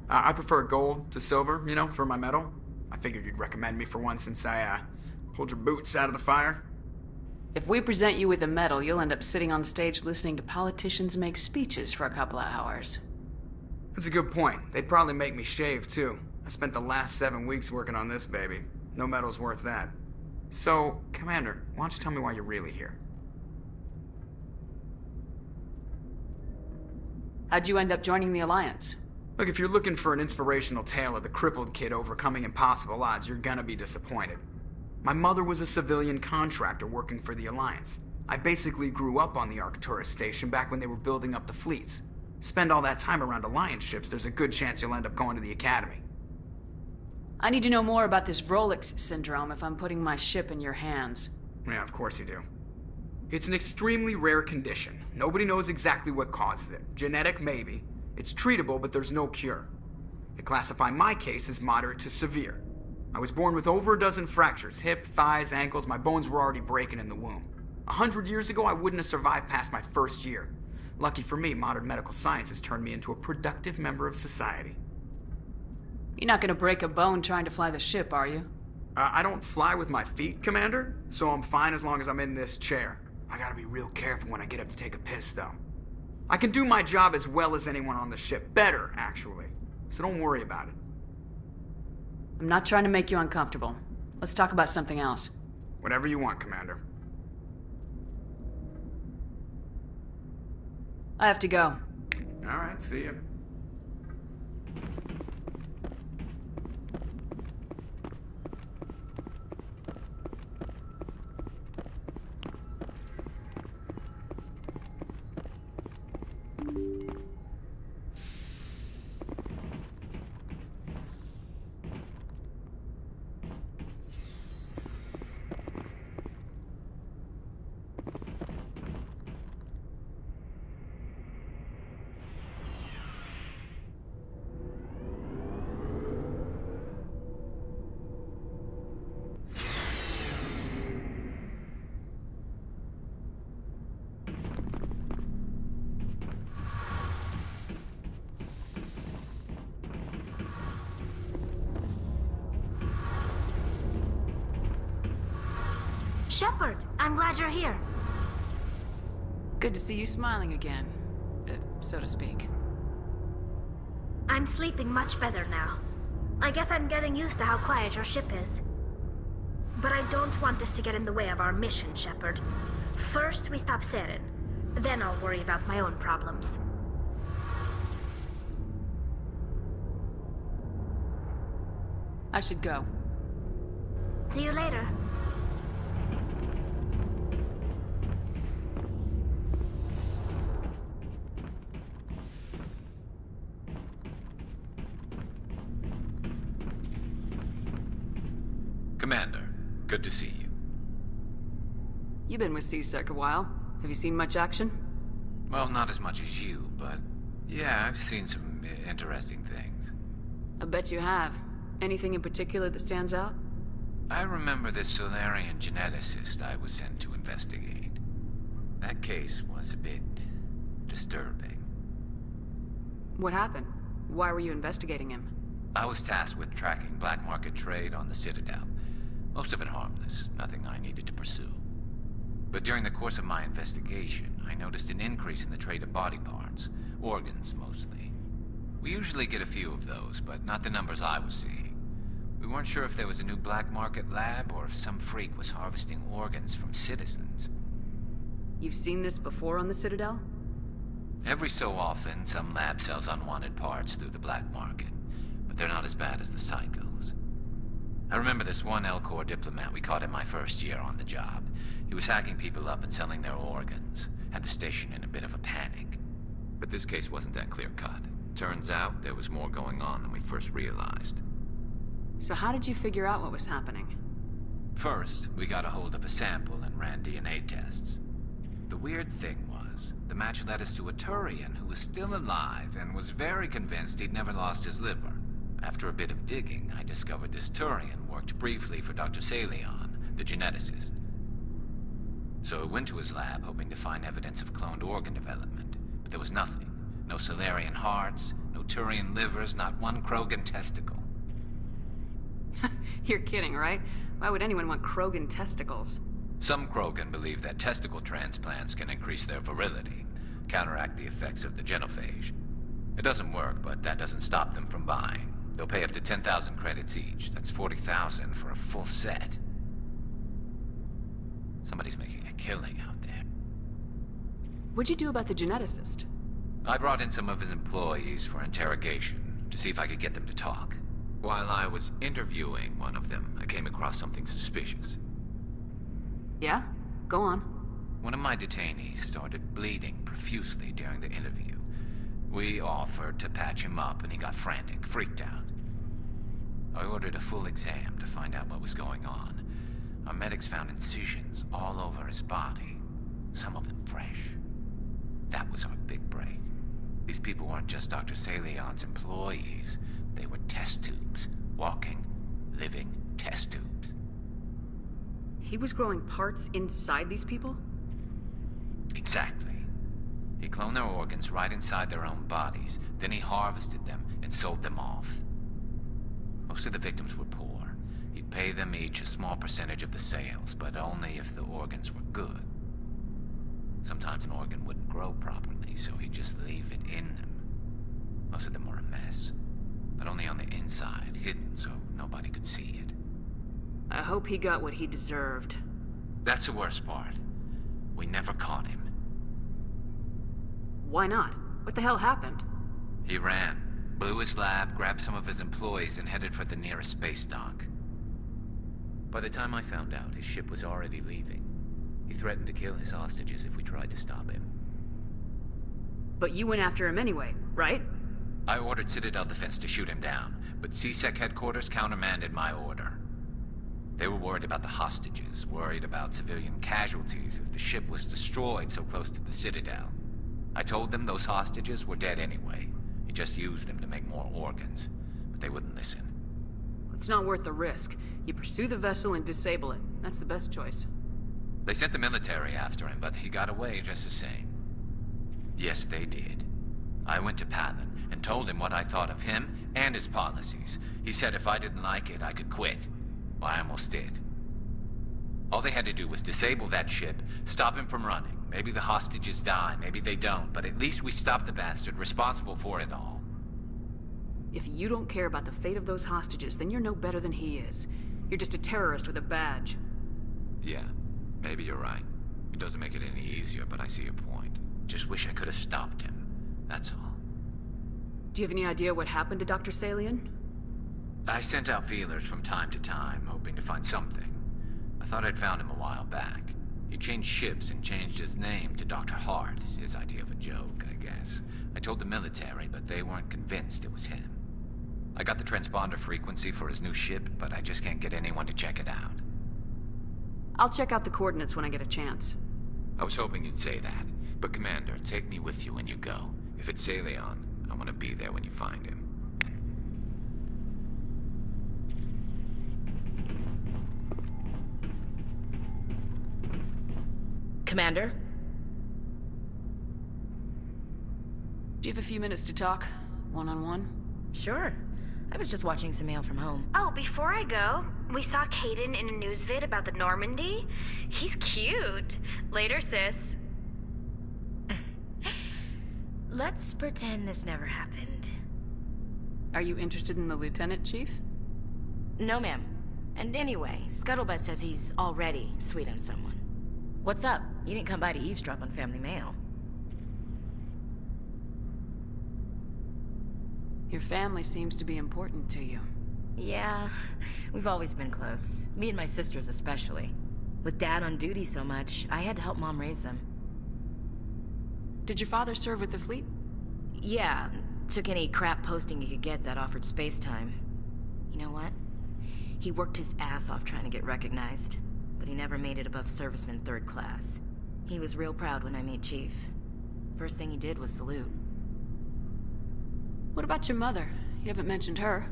I prefer gold to silver, for my medal. I figured you'd recommend me for one since I pulled your boots out of the fire. If we present you with a medal, you'll end up sitting on stage listening to politicians make speeches for a couple of hours. That's a good point. They'd probably make me shave, too. I spent the last 7 weeks working on this baby. No medal's worth that. So, Commander, why don't you tell me why you're really here? How'd you end up joining the Alliance? Look, if you're looking for an inspirational tale of the crippled kid overcoming impossible odds, you're gonna be disappointed. My mother was a civilian contractor working for the Alliance. I basically grew up on the Arcturus station back when they were building up the fleets. Spend all that time around Alliance ships, there's a good chance you'll end up going to the Academy. I need to know more about this Rolex syndrome if I'm putting my ship in your hands. Yeah, of course you do. It's an extremely rare condition. Nobody knows exactly what causes it. Genetic, maybe. It's treatable, but there's no cure. They classify my case as moderate to severe. I was born with over a dozen fractures, hip, thighs, ankles. My bones were already breaking in the womb. 100 years ago, I wouldn't have survived past my first year. Lucky for me, modern medical science has turned me into a productive member of society. You're not gonna break a bone trying to fly the ship, are you? I don't fly with my feet, Commander, so I'm fine as long as I'm in this chair. I gotta be real careful when I get up to take a piss, though. I can do my job as well as anyone on the ship. Better, actually. So don't worry about it. I'm not trying to make you uncomfortable. Let's talk about something else. Whatever you want, Commander. I have to go. Alright, see ya. Shepard, I'm glad you're here. Good to see you smiling again, so to speak. I'm sleeping much better now. I guess I'm getting used to how quiet your ship is. But I don't want this to get in the way of our mission, Shepard. First, we stop Saren. Then I'll worry about my own problems. I should go. See you later. Commander, good to see you. You've been with C-Sec a while. Have you seen much action? Well, not as much as you, but yeah, I've seen some interesting things. I bet you have. Anything in particular that stands out? I remember this Solarian geneticist I was sent to investigate. That case was a bit disturbing. What happened? Why were you investigating him? I was tasked with tracking black market trade on the Citadel. Most of it harmless, nothing I needed to pursue. But during the course of my investigation, I noticed an increase in the trade of body parts, organs mostly. We usually get a few of those, but not the numbers I was seeing. We weren't sure if there was a new black market lab or if some freak was harvesting organs from citizens. You've seen this before on the Citadel? Every so often, some lab sells unwanted parts through the black market, but they're not as bad as the psychos. I remember this one Elcor diplomat we caught in my first year on the job. He was hacking people up and selling their organs, had the station in a bit of a panic. But this case wasn't that clear-cut. Turns out there was more going on than we first realized. So how did you figure out what was happening? First, we got a hold of a sample and ran DNA tests. The weird thing was, the match led us to a Turian who was still alive and was very convinced he'd never lost his liver. After a bit of digging, I discovered this Turian worked briefly for Dr. Salion, the geneticist. So I went to his lab hoping to find evidence of cloned organ development, but there was nothing. No Solarian hearts, no Turian livers, not one Krogan testicle. You're kidding, right? Why would anyone want Krogan testicles? Some Krogan believe that testicle transplants can increase their virility, counteract the effects of the genophage. It doesn't work, but that doesn't stop them from buying. They'll pay up to 10,000 credits each. That's 40,000 for a full set. Somebody's making a killing out there. What'd you do about the geneticist? I brought in some of his employees for interrogation, to see if I could get them to talk. While I was interviewing one of them, I came across something suspicious. Yeah? Go on. One of my detainees started bleeding profusely during the interview. We offered to patch him up, and he got frantic, freaked out. I ordered a full exam to find out what was going on. Our medics found incisions all over his body, some of them fresh. That was our big break. These people weren't just Dr. Salion's employees. They were test tubes. Walking, living test tubes. He was growing parts inside these people? Exactly. He cloned their organs right inside their own bodies. Then he harvested them and sold them off. Most of the victims were poor. He'd pay them each a small percentage of the sales, but only if the organs were good. Sometimes an organ wouldn't grow properly, so he'd just leave it in them. Most of them were a mess, but only on the inside, hidden so nobody could see it. I hope he got what he deserved. That's the worst part. We never caught him. Why not? What the hell happened? He ran, blew his lab, grabbed some of his employees, and headed for the nearest space dock. By the time I found out, his ship was already leaving. He threatened to kill his hostages if we tried to stop him. But you went after him anyway, right? I ordered Citadel Defense to shoot him down, but CSEC headquarters countermanded my order. They were worried about the hostages, worried about civilian casualties if the ship was destroyed so close to the Citadel. I told them those hostages were dead anyway. He just used them to make more organs, but they wouldn't listen. It's not worth the risk. You pursue the vessel and disable it. That's the best choice. They sent the military after him, but he got away just the same. Yes, they did. I went to Palin and told him what I thought of him and his policies. He said if I didn't like it, I could quit. Well, I almost did. All they had to do was disable that ship, stop him from running. Maybe the hostages die, maybe they don't, but at least we stopped the bastard responsible for it all. If you don't care about the fate of those hostages, then you're no better than he is. You're just a terrorist with a badge. Yeah, maybe you're right. It doesn't make it any easier, but I see your point. Just wish I could have stopped him. That's all. Do you have any idea what happened to Dr. Salion? I sent out feelers from time to time, hoping to find something. I thought I'd found him a while back. He changed ships and changed his name to Dr. Hart, his idea of a joke, I guess. I told the military, but they weren't convinced it was him. I got the transponder frequency for his new ship, but I just can't get anyone to check it out. I'll check out the coordinates when I get a chance. I was hoping you'd say that. But Commander, take me with you when you go. If it's Salion, I want to be there when you find him. Commander? Do you have a few minutes to talk? One-on-one? Sure. I was just watching some mail from home. Oh, before I go, we saw Caden in a news vid about the Normandy. He's cute. Later, sis. Let's pretend this never happened. Are you interested in the Lieutenant, Chief? No, ma'am. And anyway, Scuttlebutt says he's already sweet on someone. What's up? You didn't come by to eavesdrop on family mail. Your family seems to be important to you. Yeah, we've always been close. Me and my sisters especially. With Dad on duty so much, I had to help Mom raise them. Did your father serve with the fleet? Yeah, took any crap posting he could get that offered space time. You know what? He worked his ass off trying to get recognized, but he never made it above serviceman 3rd class. He was real proud when I made Chief. First thing he did was salute. What about your mother? You haven't mentioned her.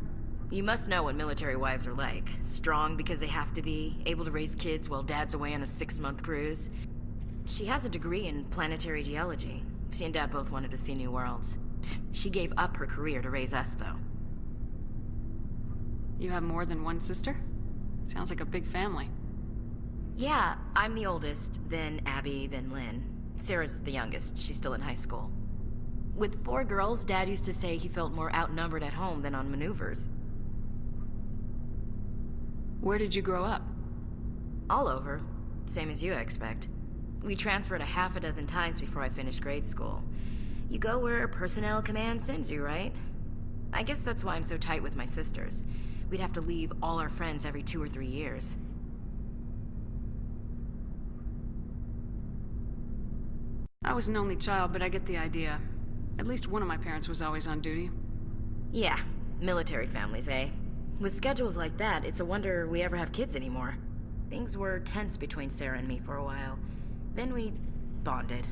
You must know what military wives are like. Strong because they have to be, able to raise kids while Dad's away on a 6-month cruise. She has a degree in planetary geology. She and Dad both wanted to see new worlds. She gave up her career to raise us, though. You have more than one sister? Sounds like a big family. Yeah, I'm the oldest, then Abby, then Lynn. Sarah's the youngest. She's still in high school. With 4 girls, Dad used to say he felt more outnumbered at home than on maneuvers. Where did you grow up? All over. Same as you, I expect. We transferred a half a dozen times before I finished grade school. You go where personnel command sends you, right? I guess that's why I'm so tight with my sisters. We'd have to leave all our friends every 2 or 3 years. I was an only child, but I get the idea. At least one of my parents was always on duty. Yeah, military families, eh? With schedules like that, it's a wonder we ever have kids anymore. Things were tense between Sarah and me for a while. Then we bonded.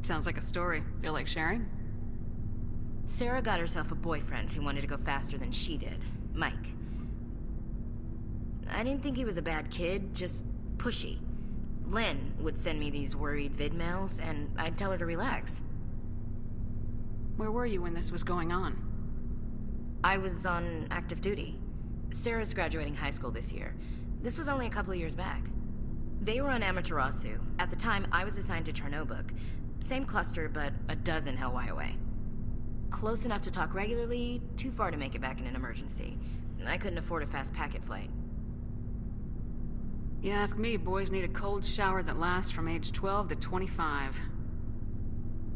Sounds like a story. Feel like sharing? Sarah got herself a boyfriend who wanted to go faster than she did, Mike. I didn't think he was a bad kid, just pushy. Lynn would send me these worried vid mails, and I'd tell her to relax. Where were you when this was going on? I was on active duty. Sarah's graduating high school this year. This was only a couple of years back. They were on Amaterasu. At the time, I was assigned to Chernobog. Same cluster, but a dozen Hellwire away. Close enough to talk regularly, too far to make it back in an emergency. I couldn't afford a fast packet flight. You ask me, boys need a cold shower that lasts from age 12 to 25.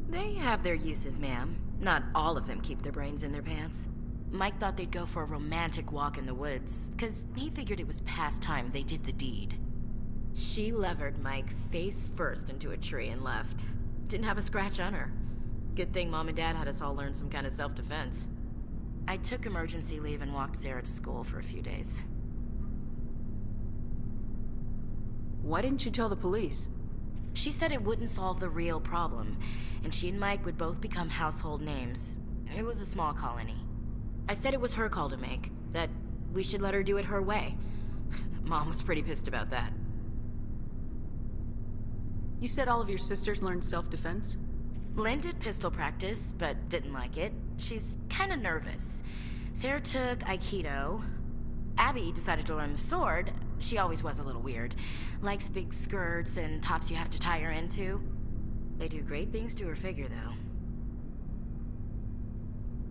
They have their uses, ma'am. Not all of them keep their brains in their pants. Mike thought they'd go for a romantic walk in the woods, 'cause he figured it was past time they did the deed. She levered Mike face first into a tree and left. Didn't have a scratch on her. Good thing Mom and Dad had us all learn some kind of self-defense. I took emergency leave and walked Sarah to school for a few days. Why didn't you tell the police? She said it wouldn't solve the real problem, and she and Mike would both become household names. It was a small colony. I said it was her call to make, that we should let her do it her way. Mom was pretty pissed about that. You said all of your sisters learned self-defense? Lynn did pistol practice, but didn't like it. She's kind of nervous. Sarah took Aikido. Abby decided to learn the sword. She always was a little weird. Likes big skirts and tops you have to tie her into. They do great things to her figure, though.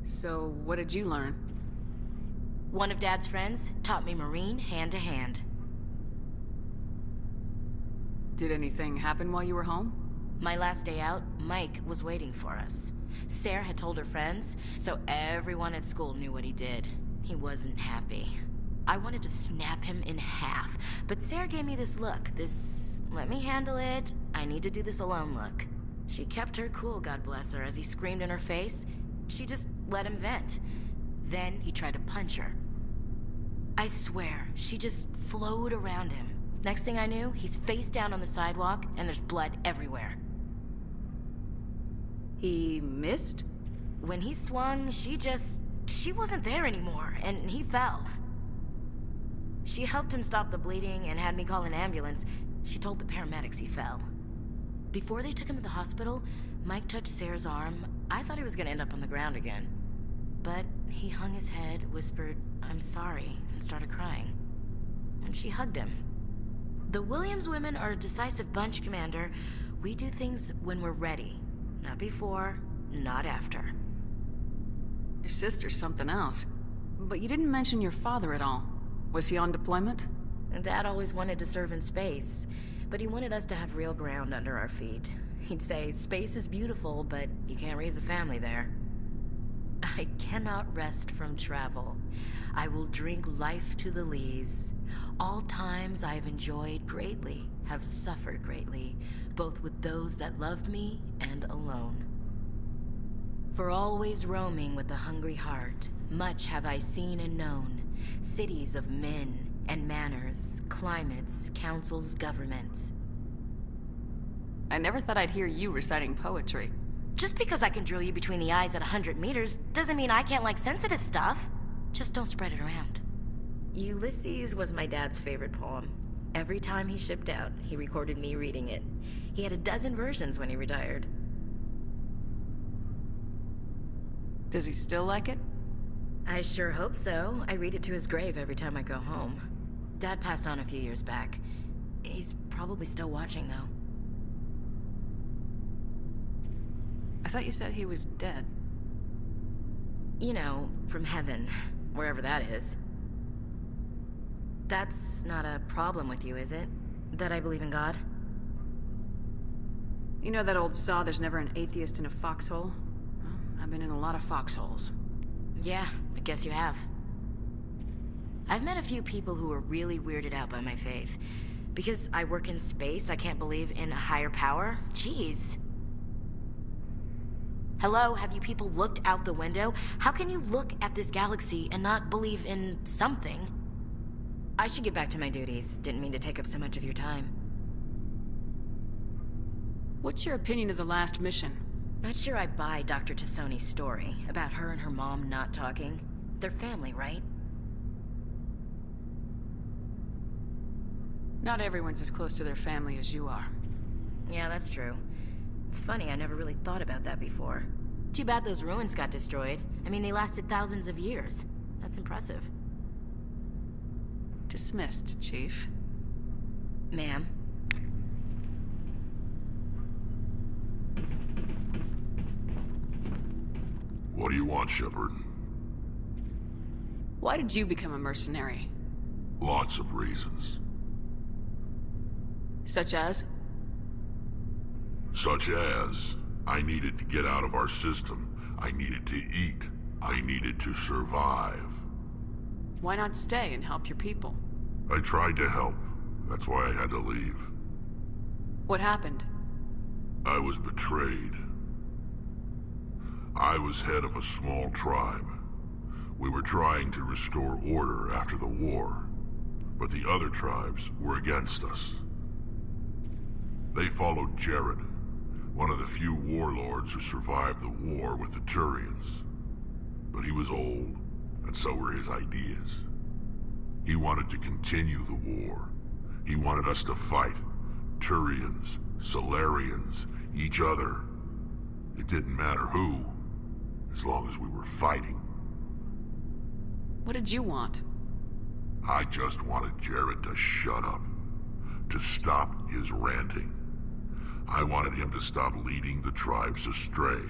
So, what did you learn? One of Dad's friends taught me Marine hand to hand. Did anything happen while you were home? My last day out, Mike was waiting for us. Sarah had told her friends, so everyone at school knew what he did. He wasn't happy. I wanted to snap him in half, but Sarah gave me this look, this let me handle it, I need to do this alone look. She kept her cool, God bless her, as he screamed in her face. She just let him vent. Then he tried to punch her. I swear, she just flowed around him. Next thing I knew, he's face down on the sidewalk, and there's blood everywhere. He missed? When he swung, she wasn't there anymore, and he fell. She helped him stop the bleeding and had me call an ambulance. She told the paramedics he fell. Before they took him to the hospital, Mike touched Sarah's arm. I thought he was gonna end up on the ground again. But he hung his head, whispered, "I'm sorry," and started crying. And she hugged him. The Williams women are a decisive bunch, Commander. We do things when we're ready. Not before, not after. Your sister's something else. But you didn't mention your father at all. Was he on deployment? Dad always wanted to serve in space, but he wanted us to have real ground under our feet. He'd say, space is beautiful, but you can't raise a family there. I cannot rest from travel. I will drink life to the lees. All times I have enjoyed greatly, have suffered greatly, both with those that loved me and alone. For always roaming with a hungry heart, much have I seen and known, cities of men and manners, climates, councils, governments. I never thought I'd hear you reciting poetry. Just because I can drill you between the eyes at 100 meters doesn't mean I can't like sensitive stuff. Just don't spread it around. Ulysses was my dad's favorite poem. Every time he shipped out, he recorded me reading it. He had a dozen versions when he retired. Does he still like it? I sure hope so. I read it to his grave every time I go home. Dad passed on a few years back. He's probably still watching, though. I thought you said he was dead. You know, from heaven, wherever that is. That's not a problem with you, is it? That I believe in God? You know that old saw, there's never an atheist in a foxhole? Well, I've been in a lot of foxholes. Yeah, I guess you have. I've met a few people who are really weirded out by my faith. Because I work in space, I can't believe in a higher power? Jeez. Hello, have you people looked out the window? How can you look at this galaxy and not believe in something? I should get back to my duties. Didn't mean to take up so much of your time. What's your opinion of the last mission? Not sure I buy Dr. Tassoni's story about her and her mom not talking. They're family, right? Not everyone's as close to their family as you are. Yeah, that's true. It's funny, I never really thought about that before. Too bad those ruins got destroyed. I mean, they lasted thousands of years. That's impressive. Dismissed, Chief. Ma'am? What do you want, Shepard? Why did you become a mercenary? Lots of reasons. Such as? Such as, I needed to get out of our system. I needed to eat. I needed to survive. Why not stay and help your people? I tried to help. That's why I had to leave. What happened? I was betrayed. I was head of a small tribe. We were trying to restore order after the war, but the other tribes were against us. They followed Jared, one of the few warlords who survived the war with the Turians. But he was old, and so were his ideas. He wanted to continue the war. He wanted us to fight. Turians, Solarians, each other. It didn't matter who, as long as we were fighting. What did you want? I just wanted Jared to shut up, to stop his ranting. I wanted him to stop leading the tribes astray.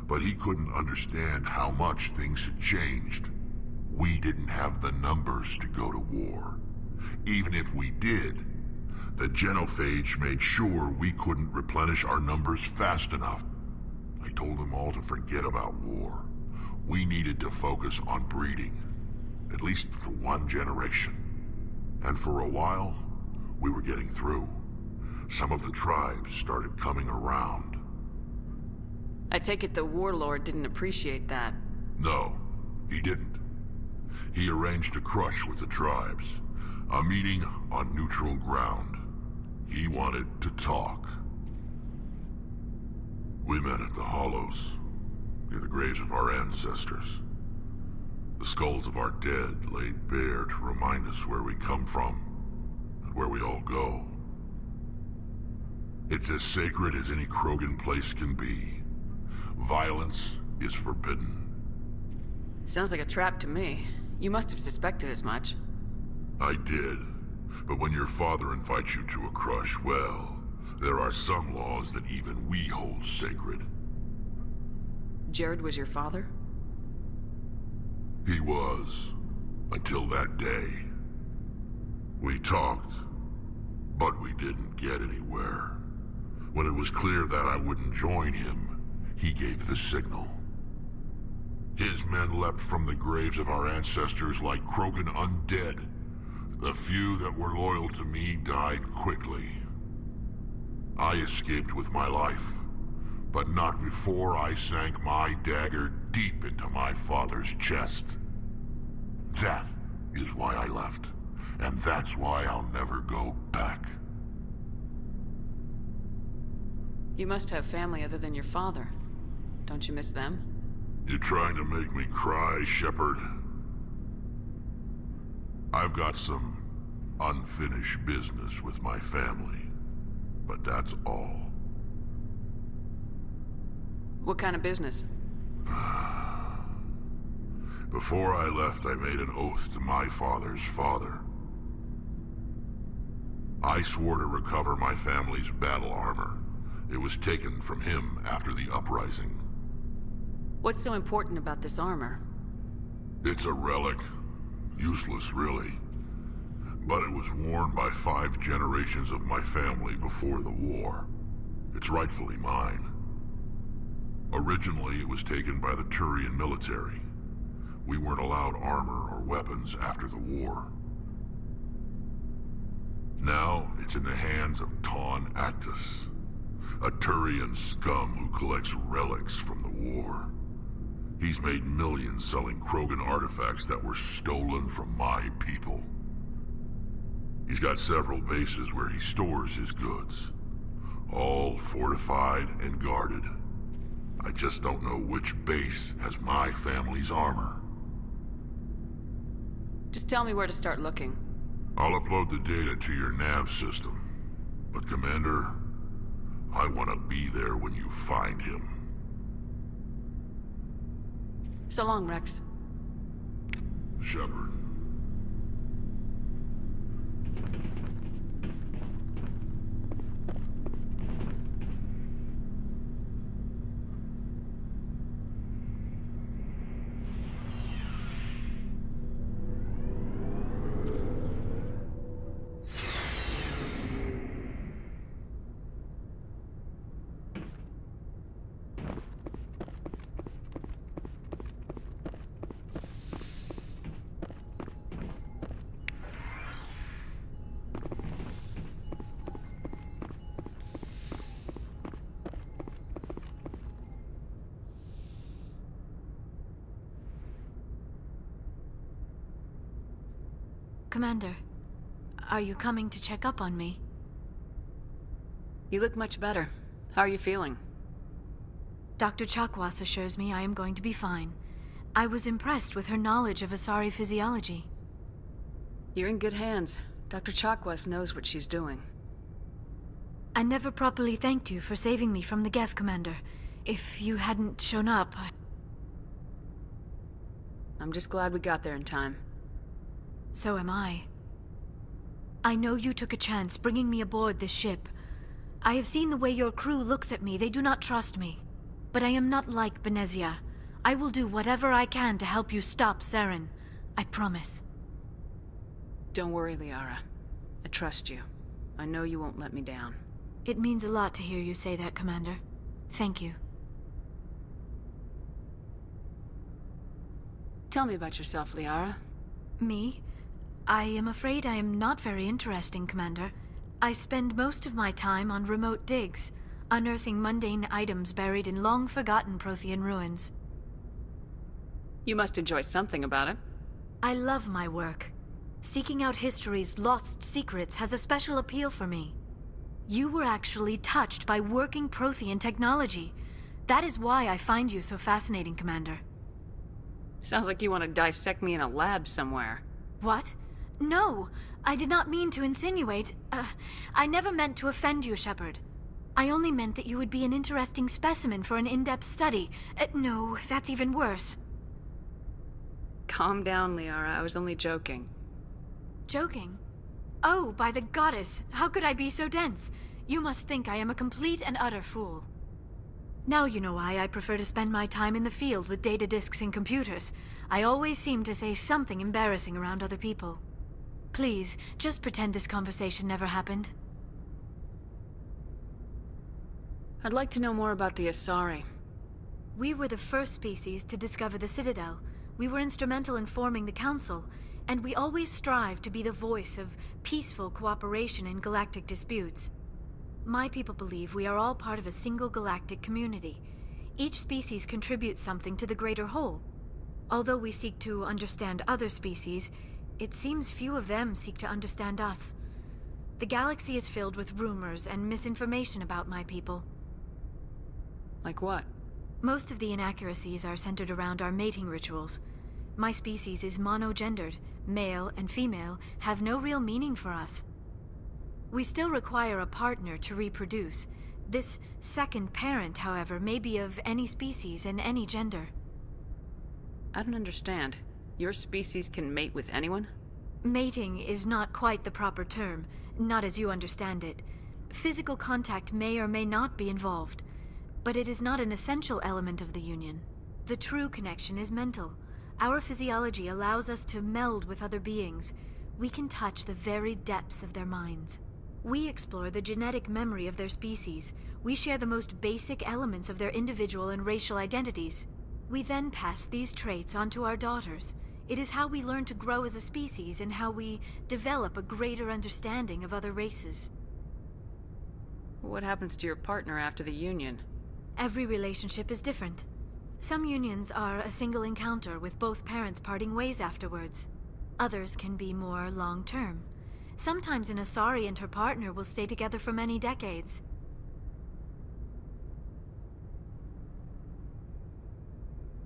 But he couldn't understand how much things had changed. We didn't have the numbers to go to war. Even if we did, the genophage made sure we couldn't replenish our numbers fast enough. I told them all to forget about war. We needed to focus on breeding, at least for one generation. And for a while, we were getting through. Some of the tribes started coming around. I take it the warlord didn't appreciate that. No, he didn't. He arranged a crush with the tribes. A meeting on neutral ground. He wanted to talk. We met at the Hollows, near the graves of our ancestors. The skulls of our dead laid bare to remind us where we come from, and where we all go. It's as sacred as any Krogan place can be. Violence is forbidden. Sounds like a trap to me. You must have suspected as much. I did. But when your father invites you to a crush, well, there are some laws that even we hold sacred. Jared was your father? He was, until that day. We talked, but we didn't get anywhere. When it was clear that I wouldn't join him, he gave the signal. His men leapt from the graves of our ancestors like Krogan undead. The few that were loyal to me died quickly. I escaped with my life, but not before I sank my dagger deep into my father's chest. That is why I left, and that's why I'll never go back. You must have family other than your father. Don't you miss them? You trying to make me cry, Shepard? I've got some unfinished business with my family, but that's all. What kind of business? Before I left, I made an oath to my father's father. I swore to recover my family's battle armor. It was taken from him after the uprising. What's so important about this armor? It's a relic. Useless, really. But it was worn by 5 generations of my family before the war. It's rightfully mine. Originally, it was taken by the Turian military. We weren't allowed armor or weapons after the war. Now, it's in the hands of Ton Actus, a Turian scum who collects relics from the war. He's made millions selling Krogan artifacts that were stolen from my people. He's got several bases where he stores his goods, all fortified and guarded. I just don't know which base has my family's armor. Just tell me where to start looking. I'll upload the data to your nav system. But Commander, I want to be there when you find him. So long, Rex. Shepard. Commander, are you coming to check up on me? You look much better. How are you feeling? Dr. Chakwas assures me I am going to be fine. I was impressed with her knowledge of Asari physiology. You're in good hands. Dr. Chakwas knows what she's doing. I never properly thanked you for saving me from the Geth, Commander. If you hadn't shown up, I'm just glad we got there in time. So am I. I know you took a chance bringing me aboard this ship. I have seen the way your crew looks at me. They do not trust me. But I am not like Benezia. I will do whatever I can to help you stop Saren. I promise. Don't worry, Liara. I trust you. I know you won't let me down. It means a lot to hear you say that, Commander. Thank you. Tell me about yourself, Liara. Me? I am afraid I am not very interesting, Commander. I spend most of my time on remote digs, unearthing mundane items buried in long-forgotten Prothean ruins. You must enjoy something about it. I love my work. Seeking out history's lost secrets has a special appeal for me. You were actually touched by working Prothean technology. That is why I find you so fascinating, Commander. Sounds like you want to dissect me in a lab somewhere. What? No, I did not mean to insinuate. I never meant to offend you, Shepard. I only meant that you would be an interesting specimen for an in-depth study. No, that's even worse. Calm down, Liara. I was only joking. Joking? Oh, by the goddess, how could I be so dense? You must think I am a complete and utter fool. Now you know why I prefer to spend my time in the field with data disks and computers. I always seem to say something embarrassing around other people. Please, just pretend this conversation never happened. I'd like to know more about the Asari. We were the first species to discover the Citadel. We were instrumental in forming the Council, and we always strive to be the voice of peaceful cooperation in galactic disputes. My people believe we are all part of a single galactic community. Each species contributes something to the greater whole. Although we seek to understand other species, it seems few of them seek to understand us. The galaxy is filled with rumors and misinformation about my people. Like what? Most of the inaccuracies are centered around our mating rituals. My species is monogendered. Male and female have no real meaning for us. We still require a partner to reproduce. This second parent, however, may be of any species and any gender. I don't understand. Your species can mate with anyone? Mating is not quite the proper term, not as you understand it. Physical contact may or may not be involved, but it is not an essential element of the union. The true connection is mental. Our physiology allows us to meld with other beings. We can touch the very depths of their minds. We explore the genetic memory of their species. We share the most basic elements of their individual and racial identities. We then pass these traits on to our daughters. It is how we learn to grow as a species and how we develop a greater understanding of other races. What happens to your partner after the union? Every relationship is different. Some unions are a single encounter with both parents parting ways afterwards. Others can be more long-term. Sometimes an Asari and her partner will stay together for many decades.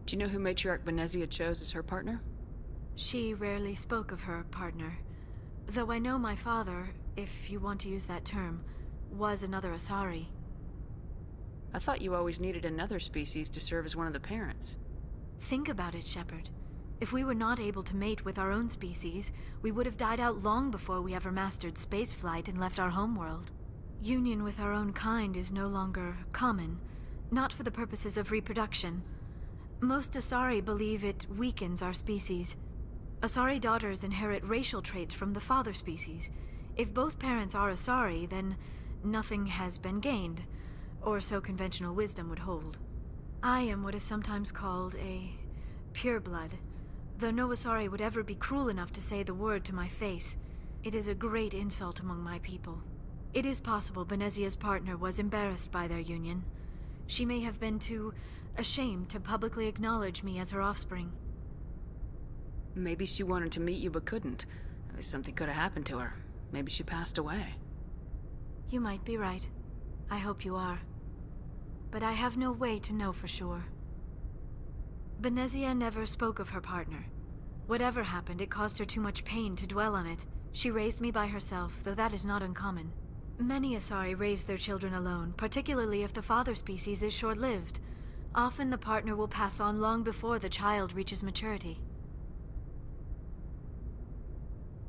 Do you know who Matriarch Benezia chose as her partner? She rarely spoke of her partner. Though I know my father, if you want to use that term, was another Asari. I thought you always needed another species to serve as one of the parents. Think about it, Shepard. If we were not able to mate with our own species, we would have died out long before we ever mastered spaceflight and left our homeworld. Union with our own kind is no longer common, not for the purposes of reproduction. Most Asari believe it weakens our species. Asari daughters inherit racial traits from the father species. If both parents are Asari, then nothing has been gained, or so conventional wisdom would hold. I am what is sometimes called a pureblood, though no Asari would ever be cruel enough to say the word to my face. It is a great insult among my people. It is possible Benezia's partner was embarrassed by their union. She may have been too ashamed to publicly acknowledge me as her offspring. Maybe she wanted to meet you but couldn't. Something could have happened to her. Maybe she passed away. You might be right. I hope you are. But I have no way to know for sure. Benezia never spoke of her partner. Whatever happened, it caused her too much pain to dwell on it. She raised me by herself, though that is not uncommon. Many Asari raise their children alone, particularly if the father species is short-lived. Often the partner will pass on long before the child reaches maturity.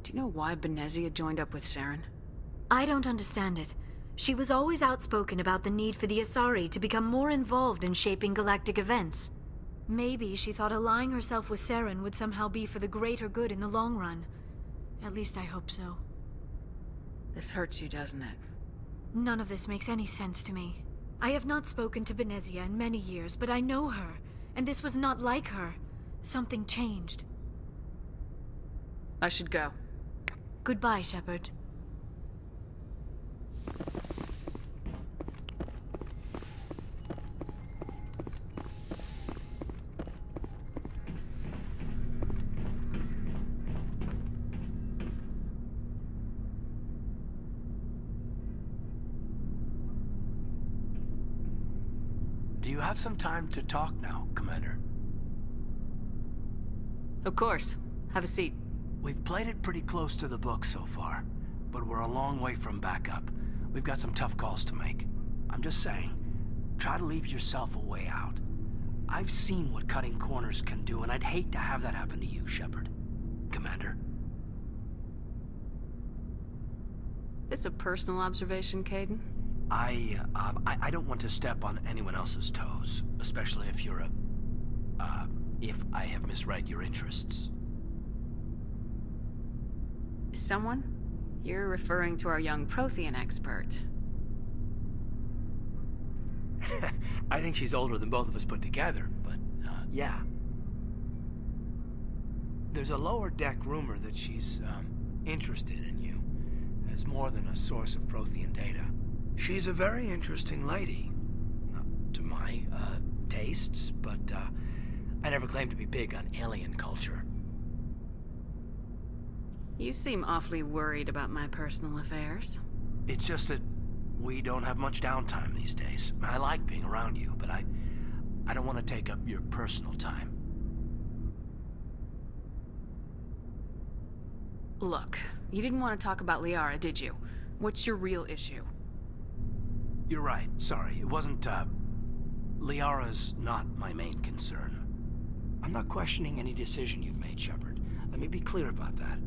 Do you know why Benezia joined up with Saren? I don't understand it. She was always outspoken about the need for the Asari to become more involved in shaping galactic events. Maybe she thought allying herself with Saren would somehow be for the greater good in the long run. At least I hope so. This hurts you, doesn't it? None of this makes any sense to me. I have not spoken to Benezia in many years, but I know her, and this was not like her. Something changed. I should go. Goodbye, Shepard. Do you have some time to talk now, Commander? Of course. Have a seat. We've played it pretty close to the book so far, but we're a long way from backup. We've got some tough calls to make. I'm just saying, try to leave yourself a way out. I've seen what cutting corners can do, and I'd hate to have that happen to you, Shepard. Commander. It's a personal observation, Caden. I don't want to step on anyone else's toes, especially if you're if I have misread your interests. Someone? You're referring to our young Prothean expert. I think she's older than both of us put together, but, yeah. There's a lower deck rumor that she's, interested in you, as more than a source of Prothean data. She's a very interesting lady. Not to my, tastes, but, I never claimed to be big on alien culture. You seem awfully worried about my personal affairs. It's just that we don't have much downtime these days. I like being around you, but I don't want to take up your personal time. Look, you didn't want to talk about Liara, did you? What's your real issue? You're right. Sorry. It wasn't, Liara's not my main concern. I'm not questioning any decision you've made, Shepard. Let me be clear about that.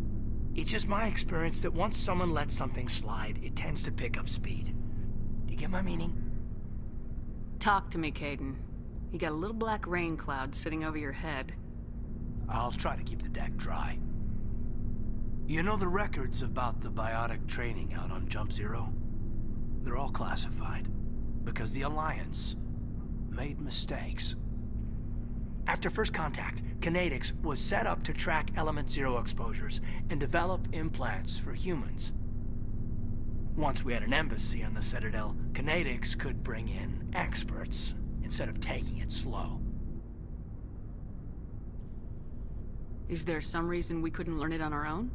It's just my experience that once someone lets something slide, it tends to pick up speed. Do you get my meaning? Talk to me, Caden. You got a little black rain cloud sitting over your head. I'll try to keep the deck dry. You know the records about the biotic training out on Jump Zero? They're all classified, because the Alliance made mistakes. After first contact, Kinetics was set up to track Element Zero exposures and develop implants for humans. Once we had an embassy on the Citadel, Kinetics could bring in experts instead of taking it slow. Is there some reason we couldn't learn it on our own?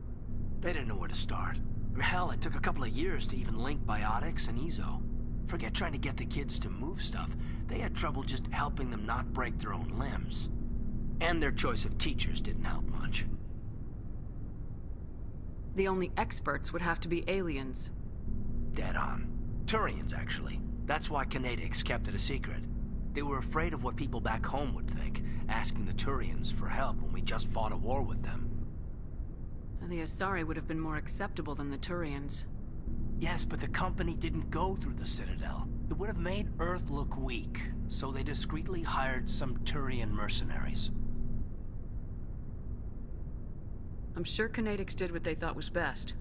They didn't know where to start. I mean, hell, it took a couple of years to even link biotics and Ezo. Forget trying to get the kids to move stuff. They had trouble just helping them not break their own limbs. And their choice of teachers didn't help much. The only experts would have to be aliens. Dead on. Turians, actually. That's why Kinetics kept it a secret. They were afraid of what people back home would think, asking the Turians for help when we just fought a war with them. And the Asari would have been more acceptable than the Turians. Yes, but the company didn't go through the Citadel. It would have made Earth look weak, so they discreetly hired some Turian mercenaries. I'm sure Kinetics did what they thought was best.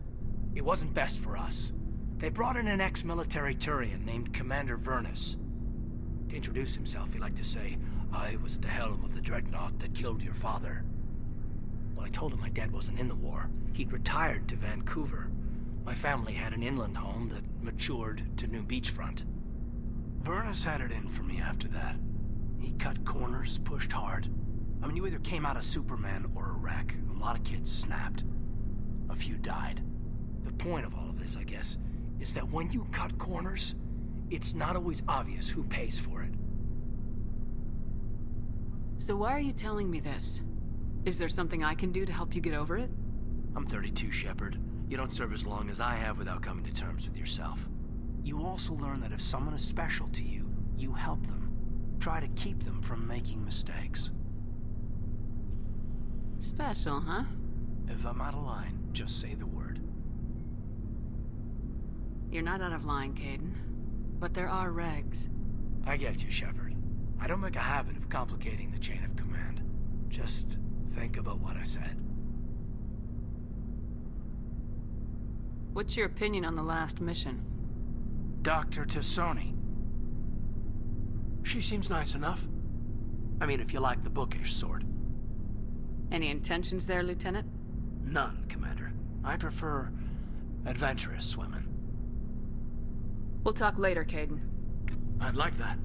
It wasn't best for us. They brought in an ex-military Turian named Commander Vernus. To introduce himself, he liked to say, "I was at the helm of the dreadnought that killed your father." Well, I told him my dad wasn't in the war. He'd retired to Vancouver. My family had an inland home that matured to New Beachfront. Vernus had it in for me after that. He cut corners, pushed hard. I mean, you either came out a Superman or a wreck. A lot of kids snapped. A few died. The point of all of this, I guess, is that when you cut corners, it's not always obvious who pays for it. So why are you telling me this? Is there something I can do to help you get over it? I'm 32, Shepard. You don't serve as long as I have without coming to terms with yourself. You also learn that if someone is special to you, you help them. Try to keep them from making mistakes. Special, huh? If I'm out of line, just say the word. You're not out of line, Caden. But there are regs. I get you, Shepard. I don't make a habit of complicating the chain of command. Just think about what I said. What's your opinion on the last mission? Dr. Tassoni. She seems nice enough. I mean, if you like the bookish sort. Any intentions there, Lieutenant? None, Commander. I prefer adventurous women. We'll talk later, Caden. I'd like that.